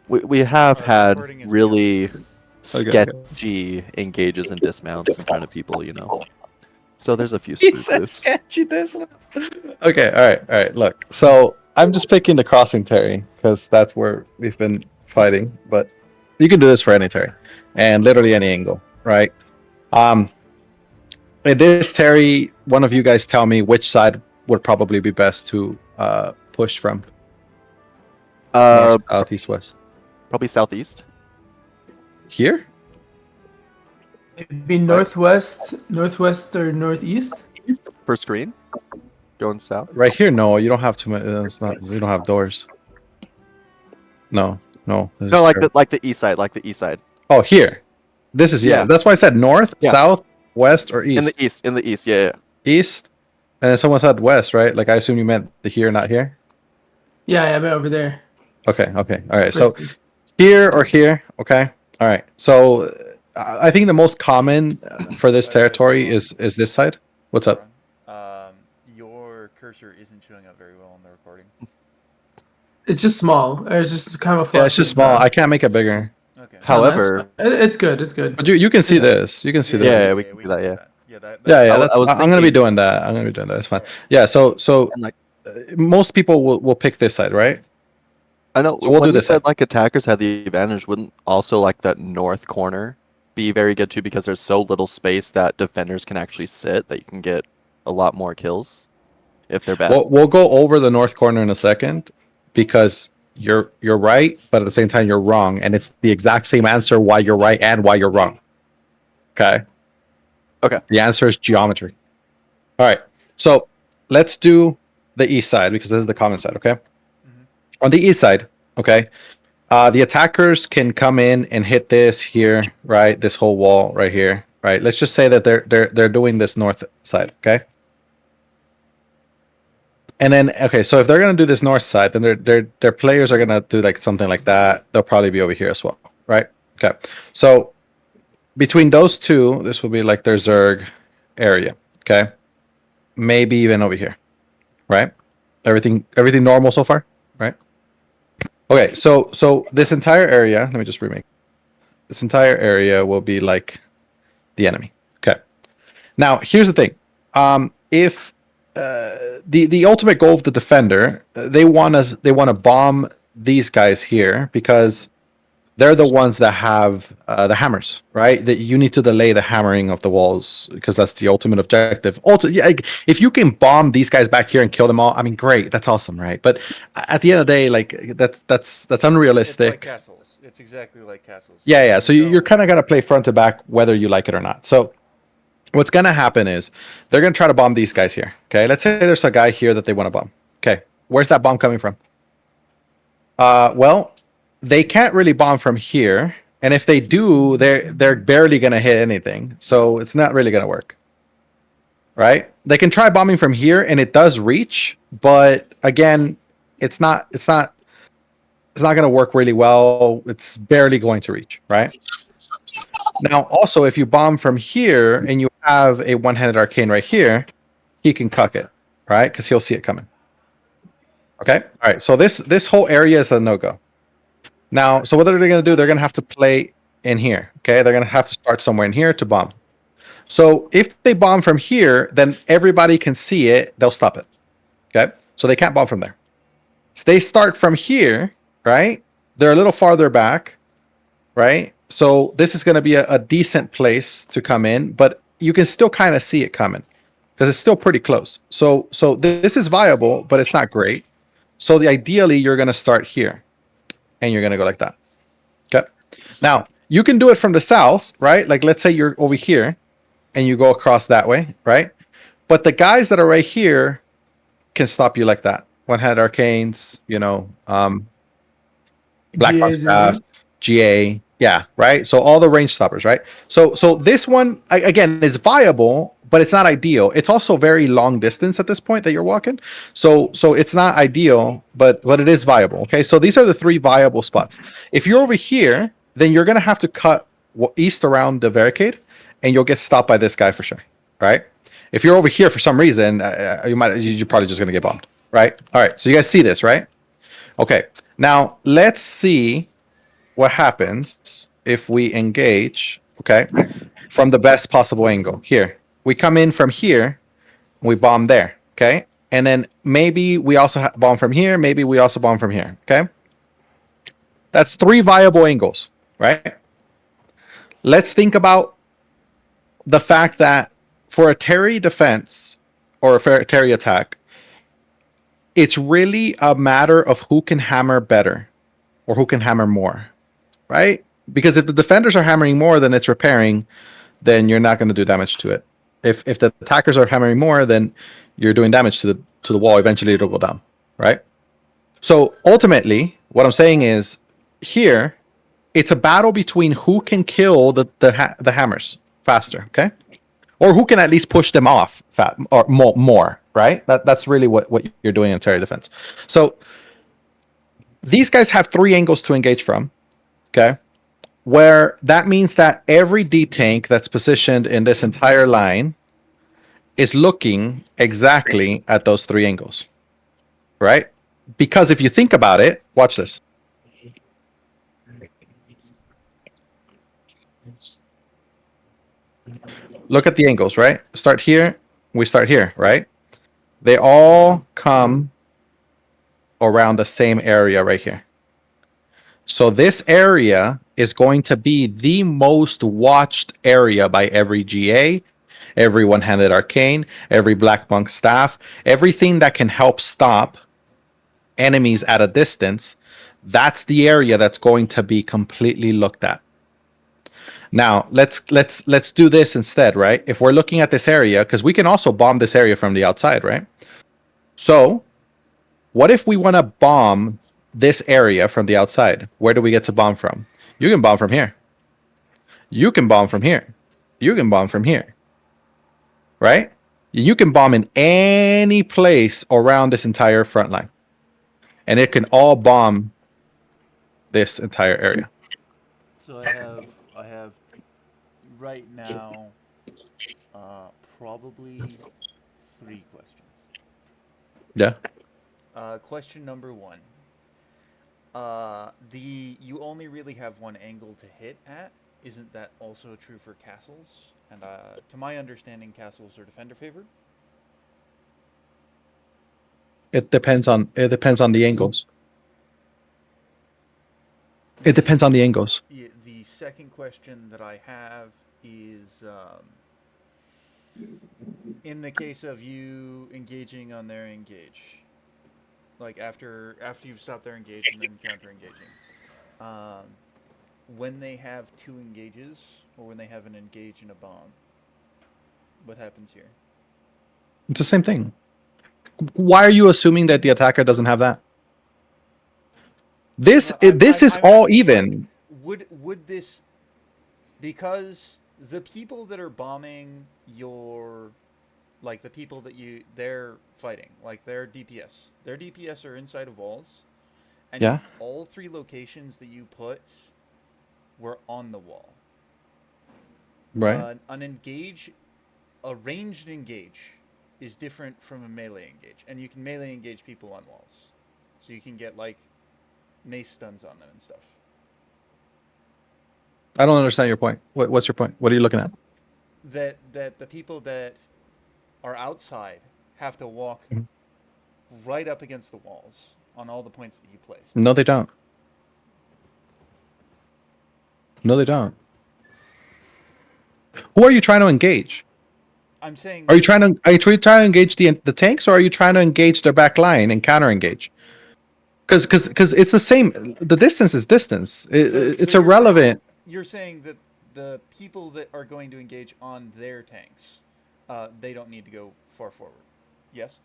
We have had recording is really Okay. sketchy engages and dismounts in front of people, you know. So there's a few He screw said loose. sketchy this one. Okay, all right. Look, so I'm just picking the crossing Terry because that's where we've been fighting. But you can do this for any Terry, and literally any angle, right? In this Terry, one of you guys tell me which side would probably be best to push from. North, south, east, west. Probably southeast. Here? Maybe northwest or northeast. Per screen. Going south. Right here? No, you don't have too many. It's not. You don't have doors. No. No, like the east side, Oh, here. This is Yeah. That's why I said north, Yeah. south, west, or east. In the east, yeah. East, and then someone said west, right? Like I assume you meant the here, not here. Yeah, but over there. Okay. All right. So here or here. Okay. All right. So I think the most common for this territory is this side. What's up? Your cursor isn't showing up very well on the recording. It's just small. Or it's just kind of a Yeah, it's just small. I can't make it bigger. Okay. However, it's good. It's good. But you can see this. You can see this. Yeah, we can do that, yeah. Yeah, Yeah. I'm gonna be doing that. It's fine. Yeah. So and like most people will pick this side, right? I know. So we'll when do you this said side. like attackers had the advantage, wouldn't also like that north corner be very good too because there's so little space that defenders can actually sit that you can get a lot more kills if they're bad. We'll go over the north corner in a second because you're right, but at the same time you're wrong, and it's the exact same answer why you're right and why you're wrong. Okay. Okay. The answer is geometry. All right. So let's do the east side because this is the common side. Okay. On the east side, okay, the attackers can come in and hit this here, right? This whole wall right here, right? Let's just say that they're doing this north side, okay? And then okay, so if they're gonna do this north side, then their players are gonna do like something like that. They'll probably be over here as well, right? Okay. So between those two, this will be like their Zerg area, okay? Maybe even over here, right? Everything normal so far, right? Okay, so this entire area, let me just remake. This entire area will be like the enemy. Okay. Now, here's the thing. If the ultimate goal of the defender, they want to bomb these guys here because they're the ones that have the hammers, right? That you need to delay the hammering of the walls because that's the ultimate objective. Also, yeah, if you can bomb these guys back here and kill them all, I mean, great, that's awesome, right? But at the end of the day, like that's unrealistic. It's like castles. It's exactly like castles. Yeah. So you're kind of gonna play front to back whether you like it or not. So what's gonna happen is they're gonna try to bomb these guys here. Okay, let's say there's a guy here that they want to bomb. Okay, where's that bomb coming from? Well, they can't really bomb from here, and if they do, they're barely gonna hit anything, so it's not really gonna work. Right? They can try bombing from here, and it does reach, but again, it's not gonna work really well. It's barely going to reach, right? Now, also, if you bomb from here and you have a one-handed arcane right here, he can cuck it, right? Because he'll see it coming. Okay? All right, so this whole area is a no-go. Now, so what are they going to do? They're going to have to play in here, okay? They're going to have to start somewhere in here to bomb. So if they bomb from here, then everybody can see it. They'll stop it, okay? So they can't bomb from there. So they start from here, right? They're a little farther back, right? So this is going to be a decent place to come in, but you can still kind of see it coming because it's still pretty close. So this is viable, but it's not great. So ideally, you're going to start here, and you're going to go like that. Okay. Now, you can do it from the south, right? Like, let's say you're over here, and you go across that way, right? But the guys that are right here can stop you like that. One-handed arcanes, Black Box Staff, GA. Yeah, right. So all the range stoppers, right? So this one again is viable, but it's not ideal. It's also very long distance at this point that you're walking. So it's not ideal, but it is viable. Okay, so these are the three viable spots. If you're over here, then you're gonna have to cut east around the barricade, and you'll get stopped by this guy for sure, right? If you're over here for some reason, you're probably just gonna get bombed, right? All right. So you guys see this, right? Okay. Now let's see what happens if we engage, okay, from the best possible angle. Here, we come in from here, we bomb there, okay? And then maybe we also bomb from here, maybe we also bomb from here, okay? That's 3 viable angles, right? Let's think about the fact that for a Terry defense or for a Terry attack, it's really a matter of who can hammer better or who can hammer more, right? Because if the defenders are hammering more than it's repairing, then you're not going to do damage to it. If the attackers are hammering more, then you're doing damage to the wall. Eventually, it'll go down, right? So ultimately, what I'm saying is, here, it's a battle between who can kill the hammers faster, okay, or who can at least push them off or more, right? That's really what you're doing in Terry defense. So these guys have 3 angles to engage from, okay, where that means that every D tank that's positioned in this entire line is looking exactly at those 3 angles, right? Because if you think about it, watch this. Look at the angles, right? Start here, we start here, right? They all come around the same area right here. So this area is going to be the most watched area by every GA, every one-handed arcane, every Black Monk staff, everything that can help stop enemies at a distance. That's the area that's going to be completely looked at. Now let's do this instead, right? If we're looking at this area, because we can also bomb this area from the outside, right? So what if we want to bomb this area from the outside? Where do we get to bomb from? You can bomb from here. You can bomb from here. You can bomb from here. Right? You can bomb in any place around this entire front line. And it can all bomb this entire area. So I have right now probably 3 questions. Yeah. Question number 1. You only really have 1 angle to hit at. Isn't that also true for castles? And to my understanding, castles are defender favored. It depends on the angles. It depends on the angles. The second question that I have is, in the case of you engaging on their engage, like after you've stopped their engage and then counter engaging, when they have 2 engages or when they have an engage and a bomb, what happens here? It's the same thing. Why are you assuming that the attacker doesn't have that? This is I'm all asking, even. Like, would this, because the people that are bombing your, like the people that they're fighting, like their DPS are inside of walls, and Yeah. all 3 locations that you put were on the wall. Right. An engage, a ranged engage, is different from a melee engage, and you can melee engage people on walls, so you can get like mace stuns on them and stuff. I don't understand your point. What's your point? What are you looking at? That the people that are outside have to walk Mhm. right up against the walls on all the points that you placed. No, they don't. No, they don't. Who are you trying to engage? I'm saying. Are you trying to engage the tanks, or are you trying to engage their back line and counter engage? Because it's the same. The distance is distance. It's you're irrelevant. You're saying that the people that are going to engage on their tanks, they don't need to go far forward. Yes.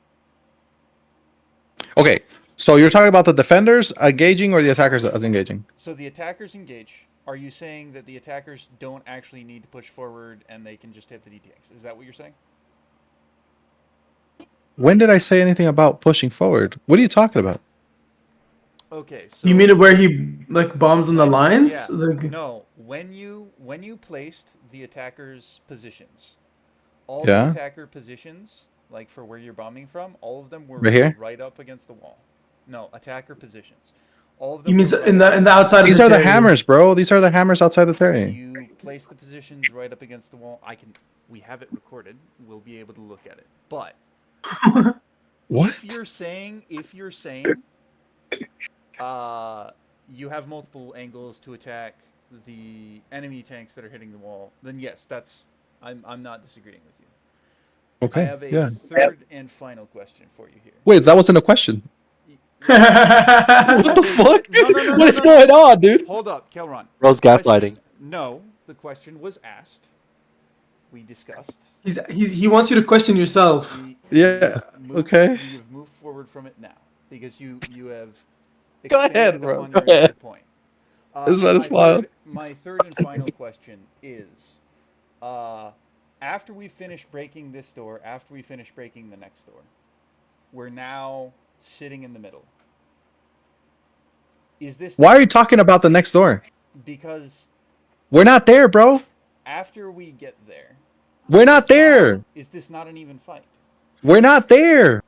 Okay, so you're talking about the defenders engaging or the attackers engaging? So the attackers engage. Are you saying that the attackers don't actually need to push forward and they can just hit the DTX? Is that what you're saying? When did I say anything about pushing forward? What are you talking about? Okay, so You mean it where he like bombs on the lines? Yeah. Like, No, when you placed the attackers' positions, all Yeah. the attacker positions, like for where you're bombing from, all of them were Right here? right up against the wall. No, attacker positions. All of He them means were in right the outside. These of are the Terry. hammers, bro. These are the hammers outside the terry. You place the positions right up against the wall. We have it recorded. We'll be able to look at it. But What? if you're saying, you have multiple angles to attack the enemy tanks that are hitting the wall, then yes, I'm not disagreeing with you. Okay. I have a yeah. third and final question for you here. Wait, that wasn't a question. What the fuck? No, What is going on, dude? Hold up, Kelron. Bro's gaslighting. No, the question was asked. We discussed. he wants you to question yourself. Yeah, okay. We have moved forward from it now because you have. Go ahead, expanded bro. upon Go your ahead. point. This man is wild. My third and final question is, after we finish breaking this door, after we finish breaking the next door, we're now sitting in the middle. Is this Why are you talking about the next door? because We're not there, bro. after we get there, We're not there. is this not an even fight? We're not there.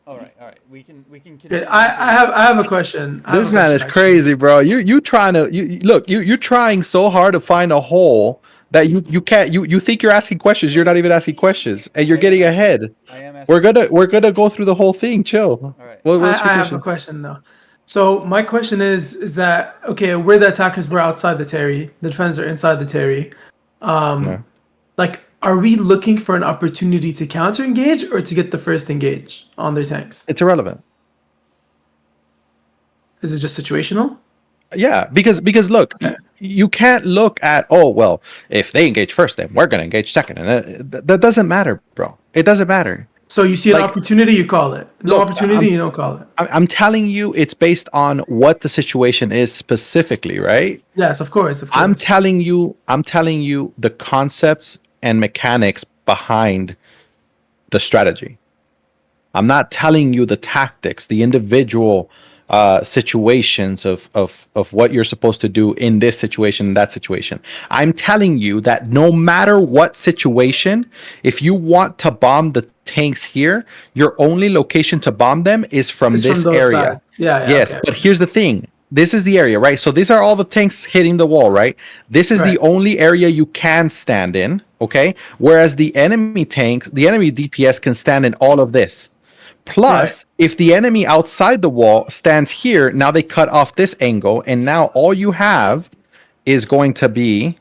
All right. We can continue. Okay, I have a question. I have This a man question, is actually. crazy, bro. You trying to look, you're trying so hard to find a hole that you can't you think you're asking questions. You're not even asking questions, and you're getting ahead. I am asking. We're gonna go through the whole thing. Chill. All right. What's your I have a question though. So my question is that okay? Where the attackers were outside the Terry, the defenders are inside the Terry. Yeah. Like, are we looking for an opportunity to counter engage or to get the first engage on their tanks? It's irrelevant. Is it just situational? Yeah, because look, you can't look at if they engage first, then we're gonna engage second, and that doesn't matter, bro. It doesn't matter. So you see an Like- opportunity, you call it. No Look, opportunity, you don't call it. I'm telling you, it's based on what the situation is specifically, right? Yes, of course. I'm telling you the concepts and mechanics behind the strategy. I'm not telling you the tactics, the individual situations of what you're supposed to do in this situation, that situation. I'm telling you that no matter what situation, if you want to bomb the tanks here, your only location to bomb them is from It's this from those area. sides. Yeah, Yes, okay. but here's the thing. This is the area, right? So these are all the tanks hitting the wall, right? This is the Right. only area you can stand in, okay? Whereas the enemy tanks, the enemy DPS can stand in all of this. Plus, if the enemy outside the wall stands here, now they cut off this angle, and now all you have is going to be.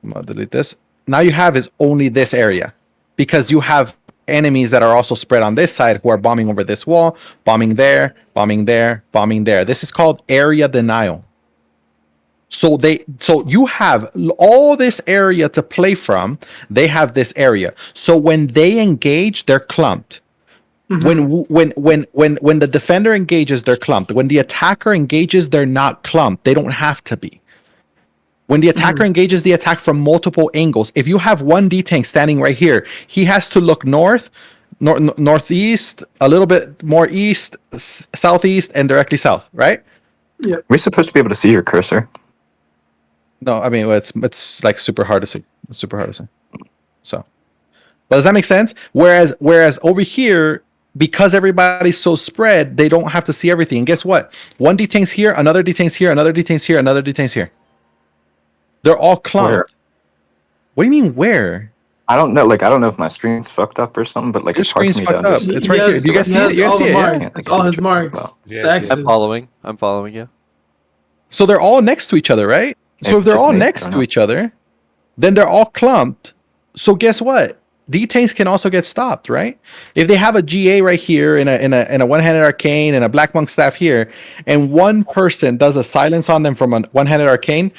I'm gonna delete this. Now you have is only this area, because you have enemies that are also spread on this side who are bombing over this wall, bombing there, bombing there, bombing there. This is called area denial. So you have all this area to play from. They have this area. So when they engage, they're clumped. Mm-hmm. When the defender engages, they're clumped. When the attacker engages, they're not clumped. They don't have to be. When the attacker engages the attack from multiple angles, if you have one D tank standing right here, he has to look northeast, a little bit more east, southeast, and directly south, right? Yeah. We're supposed to be able to see your cursor. No, I mean it's like super hard to see. It's super hard to see. So, but does that make sense? Whereas over here, because everybody's so spread, they don't have to see everything. And guess what? One D tank's here, another D tank's here, another D tank's here, another D tank's here. They're all clumped. Where? What do you mean where? I don't know. Like, I don't know if my screen's fucked up or something, but like, Your it's hard for screen's me to fucked up. understand. It's right here. Do you guys see it? You guys all see the it? Yeah. marks. Can't, like, It's all see his what you're talking marks. about. It's Yeah, the yeah. X's. I'm following you. So they're all next to each other, right? So Yeah, if they're it's just all me. I next don't to know. each other, then they're all clumped. So guess what? D-tanks can also get stopped, right? If they have a GA right here in a one-handed arcane and a black monk staff here, and one person does a silence on them from a one-handed arcane,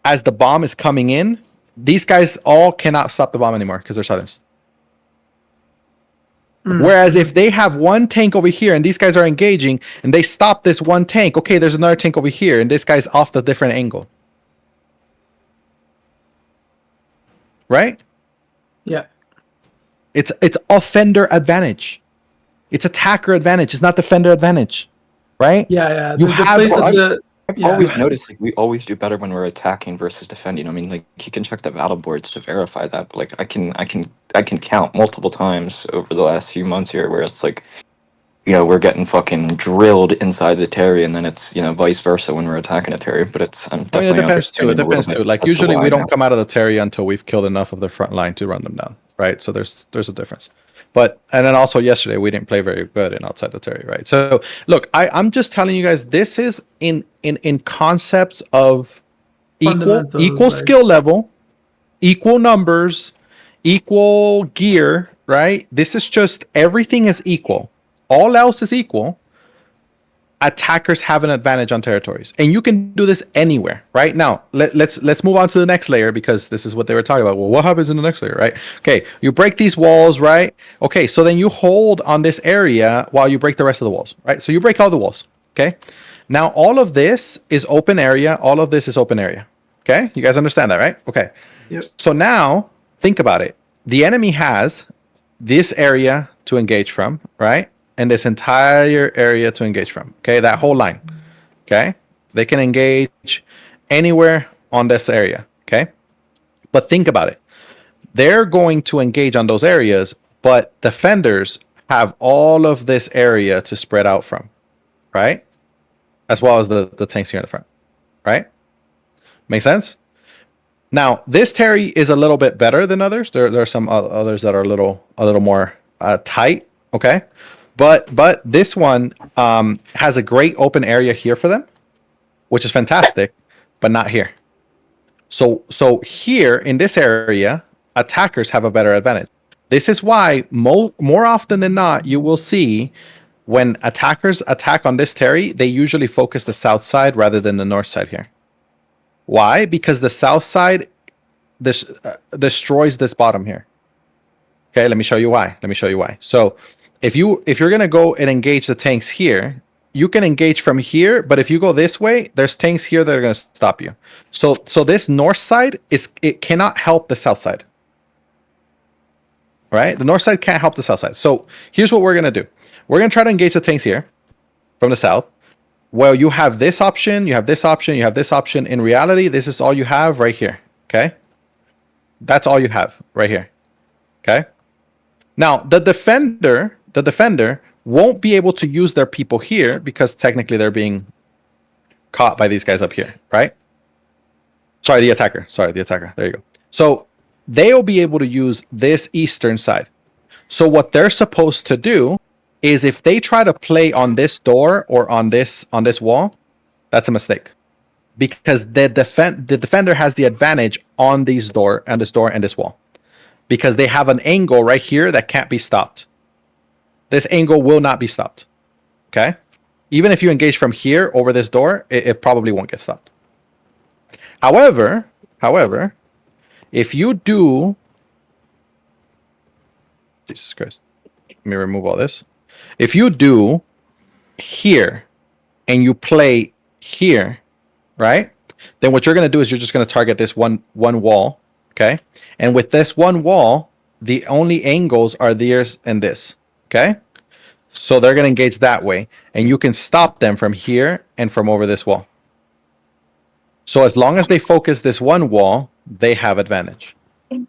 as the bomb is coming in, these guys all cannot stop the bomb anymore because they're silenced. Whereas if they have one tank over here and these guys are engaging and they stop this one tank, okay, there's another tank over here and this guy's off the different angle. Right? Yeah. It's offender advantage. It's attacker advantage. It's not defender advantage. Right? Yeah, yeah. You The have- place of Well, the I've yeah. always noticed like we always do better when we're attacking versus defending. I mean, like you can check the battle boards to verify that. But like I can count multiple times over the last few months here where it's like we're getting fucking drilled inside the Terry, and then it's, vice versa when we're attacking a Terry. But it's, I'm I mean, definitely it depends too. It understanding a little depends too. bit Like as to usually why we don't now. come out of the Terry until we've killed enough of the front line to run them down, right? So there's a difference. But and then also yesterday we didn't play very good in outside the Terry, right? So look, I'm just telling you guys, this is in concepts of Fundamentals, equal like- skill level, equal numbers, equal gear, right? This is just everything is equal. All else is equal. Attackers have an advantage on territories, and you can do this anywhere. Right now, let's move on to the next layer, because this is what they were talking about. Well, what happens in the next layer, right? Okay, you break these walls, right? Okay, so then you hold on this area while you break the rest of the walls, right? So you break all the walls. Okay, now all of this is open area. All of this is open area. Okay, you guys understand that, right? Okay. Yep. So now think about it. The enemy has this area to engage from, right? And this entire area to engage from. Okay, that whole line. Okay, they can engage anywhere on this area. Okay, but think about it. They're going to engage on those areas, but defenders have all of this area to spread out from, right? As well as the tanks here in the front, right? Make sense? Now, this Terry is a little bit better than others. There are some others that are a little more tight. Okay, but this one has a great open area here for them, which is fantastic, but not here. So here in this area, attackers have a better advantage. This is why more often than not, you will see when attackers attack on this Terry, they usually focus the south side rather than the north side here. Why? Because the south side destroys this bottom here. Okay, let me show you why. So if you're gonna go and engage the tanks here, you can engage from here, but if you go this way, there's tanks here that are gonna stop you. So this north side it cannot help the south side. Right? The north side can't help the south side. So here's what we're gonna do. We're gonna try to engage the tanks here from the south. Well, you have this option, you have this option, you have this option. In reality, this is all you have right here. Okay? That's all you have right here. Okay? Now, the defender won't be able to use their people here because technically they're being caught by these guys up here, right? Sorry, the attacker. There you go. So they'll be able to use this eastern side. So what they're supposed to do is if they try to play on this door or on this wall, that's a mistake. Because the defender has the advantage on this door and this wall. Because they have an angle right here that can't be stopped. This angle will not be stopped. Okay? Even if you engage from here over this door, it probably won't get stopped. However, if you do... Jesus Christ. Let me remove all this. If you do here and you play here, right? Then what you're going to do is you're just going to target this one wall, okay? And with this one wall, the only angles are theirs and this, okay? So they're going to engage that way, and you can stop them from here and from over this wall. So as long as they focus this one wall, they have advantage. Does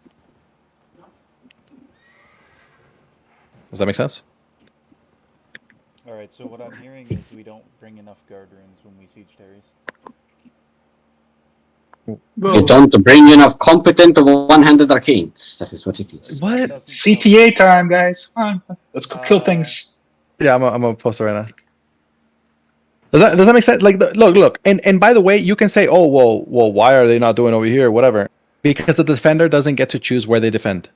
that make sense? All right. So what I'm hearing is we don't bring enough guard runes when we siege Terries. Well, You don't bring enough competent one-handed arcanes. That is what it is. What? Doesn't CTA time, guys. Come on, let's go kill things. Yeah, I'm gonna post it right now. Does that make sense? Like, look, and by the way, you can say, oh, well, why are they not doing over here, whatever? Because the defender doesn't get to choose where they defend.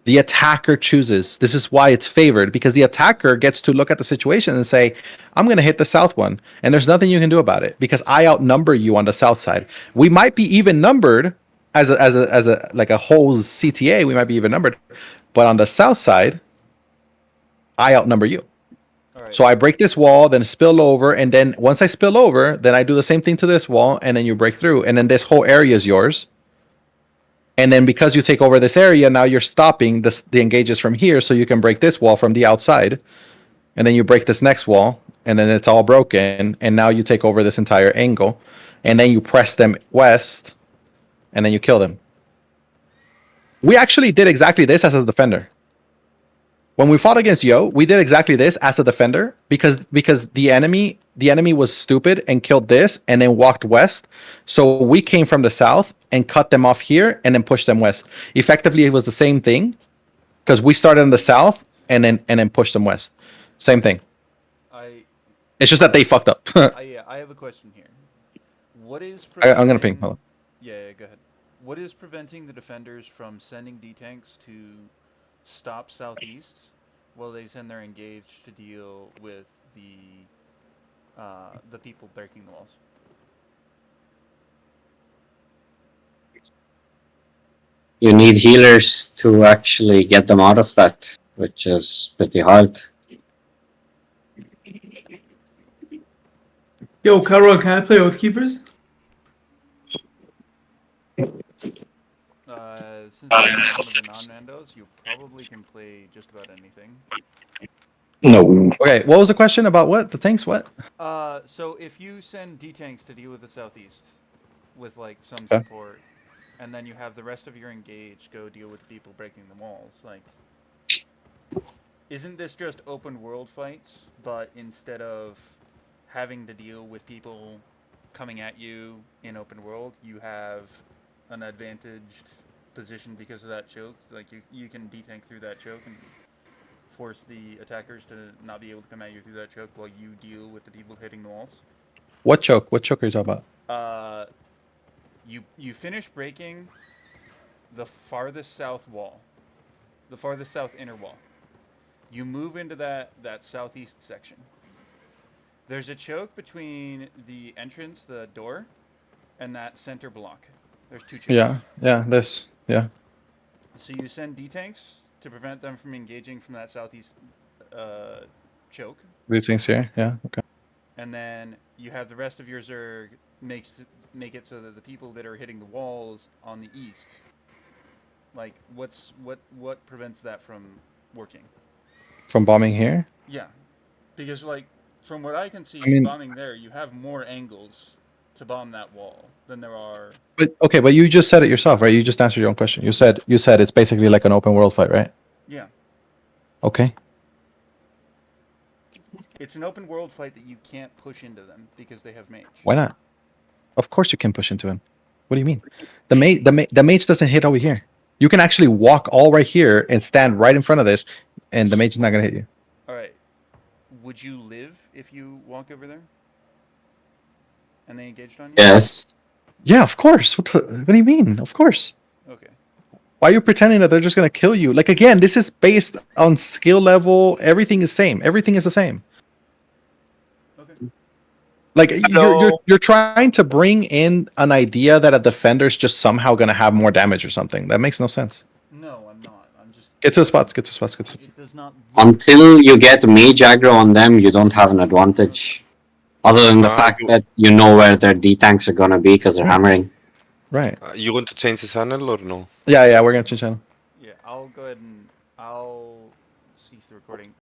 The attacker chooses. This is why it's favored, because the attacker gets to look at the situation and say, I'm going to hit the south one, and there's nothing you can do about it because I outnumber you on the south side. We might be even numbered as a like a whole CTA. We might be even numbered, but on the south side, I outnumber you. All right. So I break this wall, then spill over, and then once I spill over, then I do the same thing to this wall, and then you break through, and then this whole area is yours. And then because you take over this area, now you're stopping the engages from here, so you can break this wall from the outside, and then you break this next wall, and then it's all broken, and now you take over this entire angle, and then you press them west, and then you kill them. We actually did exactly this as a defender. When we fought against Yo, we did exactly this as a defender because the enemy was stupid and killed this and then walked west. So we came from the south and cut them off here and then pushed them west. Effectively, it was the same thing because we started in the south and then pushed them west. Same thing. It's just that they fucked up. I have a question here. What is I'm gonna ping. Hold on. Yeah, go ahead. What is preventing the defenders from sending D-tanks to stop southeast while they send their engage to deal with the people breaking the walls? You need healers to actually get them out of that, which is pretty hard. Yo, Carol, can I play Oath Keepers? Since you're some of the non-randos, you probably can play just about anything. No. Okay, what was the question about what? The things? What? So if you send D-tanks to deal with the southeast with like some Okay. support, and then you have the rest of your engage go deal with the people breaking the walls, like, isn't this just open world fights, but instead of having to deal with people coming at you in open world, you have an advantaged position because of that choke? Like, you can D-tank through that choke and force the attackers to not be able to come at you through that choke while you deal with the people hitting the walls. What choke? What choke are you talking about? You finish breaking the farthest south wall, the farthest south inner wall. You move into that southeast section. There's a choke between the entrance, the door, and that center block. There's two chokes. Yeah, this. Yeah. So you send D-tanks to prevent them from engaging from that southeast choke. These things here. Yeah. Okay. And then you have the rest of your Zerg make it so that the people that are hitting the walls on the east, like, what prevents that from working? From bombing here. Yeah, because like from what I can see, I mean- bombing there, you have more angles to bomb that wall than there are. But okay, but you just said it yourself, right? You just answered your own question. You said it's basically like an open world fight, right? Yeah, Okay. it's an open world fight that you can't push into them because they have mage. Why not? Of course you can push into him. What do you mean? The mage doesn't hit over here. You can actually walk all right here and stand right in front of this, and the mage is not gonna hit you. All right, would you live if you walk over there? And they engaged on you? Yes. Yeah, of course. What do you mean? Of course. Okay. Why are you pretending that they're just gonna kill you? Like, again, this is based on skill level. Everything is same. Everything is the same. Okay. Like Hello. you're trying to bring in an idea that a defender's just somehow gonna have more damage or something. That makes no sense. No, I'm not. I'm just. Get to the spots. Get to the spots. Get to the... It does not. Look, Until you get mage aggro on them, you don't have an advantage. Other than the fact that you know where their D-tanks are gonna be because they're hammering. Right. You want to change the channel or no? Yeah. We're gonna change channel. yeah, I'll go ahead and I'll cease the recording.